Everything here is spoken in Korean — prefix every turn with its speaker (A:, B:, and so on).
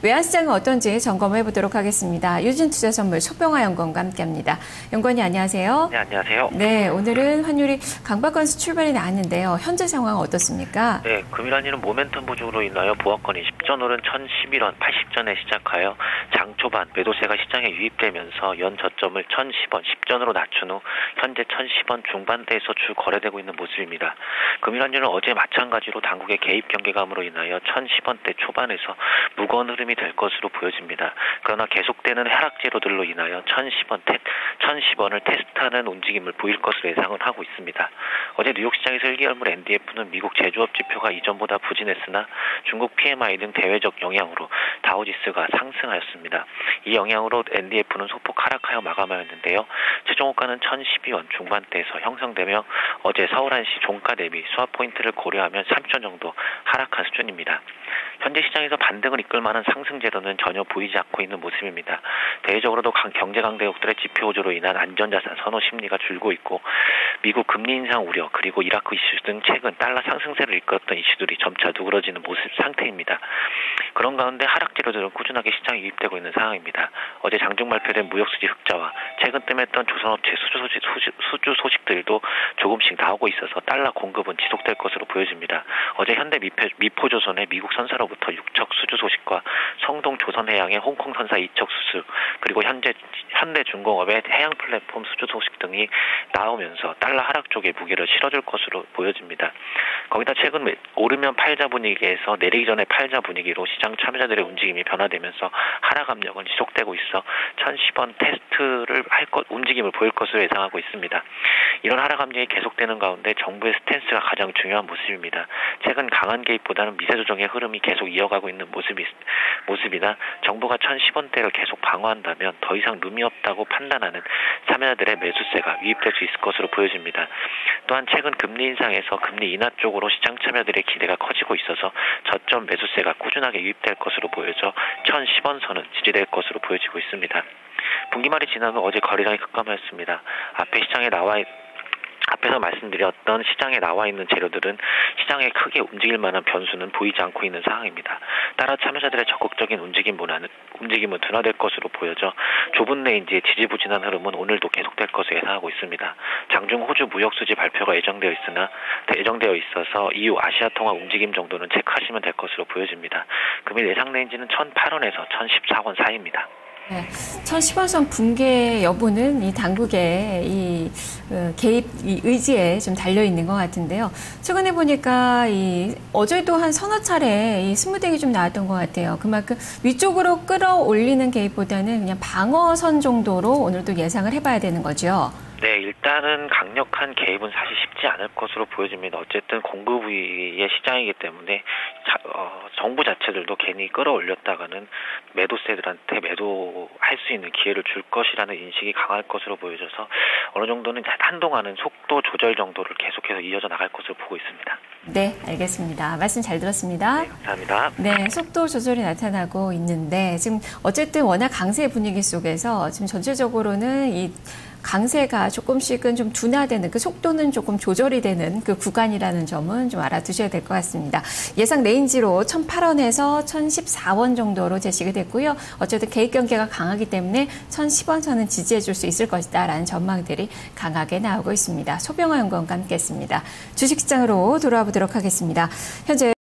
A: 외환시장은 어떤지 점검해 보도록 하겠습니다. 유진투자선물 소병화 연구원과 함께합니다. 연구원님 안녕하세요.
B: 네, 안녕하세요.
A: 네, 오늘은 환율이 강박관수 출발이 나왔는데요. 현재 상황 어떻습니까?
B: 네, 금일 환율은 모멘텀 부족으로 인하여 보합권이 10전 오른 1011원 80전에 시작하여 장 초반 매도세가 시장에 유입되면서 연 저점을 1010원 10전으로 낮춘 후 현재 1010원 중반대에서 주 거래되고 있는 모습입니다. 금일 환율은 어제 마찬가지로 당국의 개입 경계감으로 인하여 1010원대 초반에서 무거운 흐름이 될 것으로 보여집니다. 그러나 계속되는 하락 재료들로 인하여 1010원을 테스트하는 움직임을 보일 것으로 예상을 하고 있습니다. 어제 뉴욕 시장에서 1개월물 NDF는 미국 제조업 지표가 이전보다 부진했으나 중국 PMI 등 대외적 영향으로 다우지수가 상승하였습니다. 이 영향으로 NDF는 소폭 하락하여 마감하였는데요. 최종 호가는 1012원 중반대에서 형성되며 어제 서울 한시 종가 대비 수합 포인트를 고려하면 3천 정도 하락한 수준입니다. 현재 시장에서 반등을 이끌 만한 상승 제도는 전혀 보이지 않고 있는 모습입니다. 대외적으로도 경제 강대국들의 지표 호조로 인한 안전자산 선호 심리가 줄고 있고 미국 금리 인상 우려 그리고 이라크 이슈 등 최근 달러 상승세를 이끌었던 이슈들이 점차 누그러지는 모습 상태입니다. 그런 가운데 하락 재료들은 꾸준하게 시장에 유입되고 있는 상황입니다. 어제 장중 발표된 무역수지 흑자와 최근 뜸했던 조선업체 수주 소식들도 조금씩 나오고 있어서 달러 공급은 지속될 것으로 보여집니다. 어제 현대 미포조선의 미국 선사로부터 6척 수주 소식과 성동 조선해양의 홍콩 선사 2척 수주 그리고 현대중공업의 해양 플랫폼 수주 소식 등이 나오면서 달러 하락 쪽에 무게를 실어줄 것으로 보여집니다. 거기다 최근 오르면 팔자 분위기에서 내리기 전에 팔자 분위기로 시장 참여자들의 움직임이 변화되면서 하락 압력은 지속되고 있어 1010원 테스트를 움직임을 보일 것으로 예상하고 있습니다. 이런 하락 압력이 계속되는 가운데 정부의 스탠스가 가장 중요한 모습입니다. 최근 강한 개입보다는 미세 조정의 흐름이 계속 이어가고 있는 모습이나 정부가 1010원대를 계속 방어한다면 더 이상 룸이 없다고 판단하는 참여자들의 매수세가 유입될 수 있을 것으로 보여집니다. 또한 최근 금리 인상에서 금리 인하 쪽으로 시장 참여들의 기대가 커지고 있어서 저점 매수세가 꾸준하게 유입될 것으로 보여져 1010원 선은 지지될 것으로 보여지고 있습니다. 분기말이 지난 후 어제 거래량이 급감하였습니다. 앞에서 말씀드렸던 시장에 나와 있는 재료들은 시장에 크게 움직일 만한 변수는 보이지 않고 있는 상황입니다. 따라 참여자들의 적극적인 움직임은 둔화될 것으로 보여져 좁은 레인지의 지지부진한 흐름은 오늘도 계속될 것으로 예상하고 있습니다. 장중 호주 무역수지 발표가 예정되어 있어서 이후 아시아 통화 움직임 정도는 체크하시면 될 것으로 보여집니다. 금일 예상 레인지는 1008원에서 1014원 사이입니다.
A: 네, 1010원선 붕괴 여부는 이 당국의 개입 의지에 좀 달려 있는 것 같은데요. 최근에 보니까 어제도 한 서너 차례 스무딩이 좀 나왔던 것 같아요. 그만큼 위쪽으로 끌어올리는 개입보다는 그냥 방어선 정도로 오늘도 예상을 해봐야 되는 거죠.
B: 네, 일단은 강력한 개입은 사실 쉽지 않을 것으로 보여집니다. 어쨌든 공급 위의 시장이기 때문에 정부 자체들도 괜히 끌어올렸다가는 매도세들한테 매도할 수 있는 기회를 줄 것이라는 인식이 강할 것으로 보여져서 어느 정도는 한동안은 속도 조절 정도를 계속해서 이어져 나갈 것으로 보고 있습니다.
A: 네, 알겠습니다. 말씀 잘 들었습니다.
B: 네, 감사합니다.
A: 네, 속도 조절이 나타나고 있는데 지금 어쨌든 워낙 강세 분위기 속에서 지금 전체적으로는 이 강세가 조금씩은 좀 둔화되는 그 속도는 조금 조절이 되는 그 구간이라는 점은 좀 알아두셔야 될 것 같습니다. 예상 레인지로 1008원에서 1014원 정도로 제시가 됐고요. 어쨌든 개입 경계가 강하기 때문에 1010원 선은 지지해 줄 수 있을 것이다라는 전망들이 강하게 나오고 있습니다. 소병화 연구원과 함께했습니다. 주식시장으로 돌아와 보도록 하겠습니다. 현재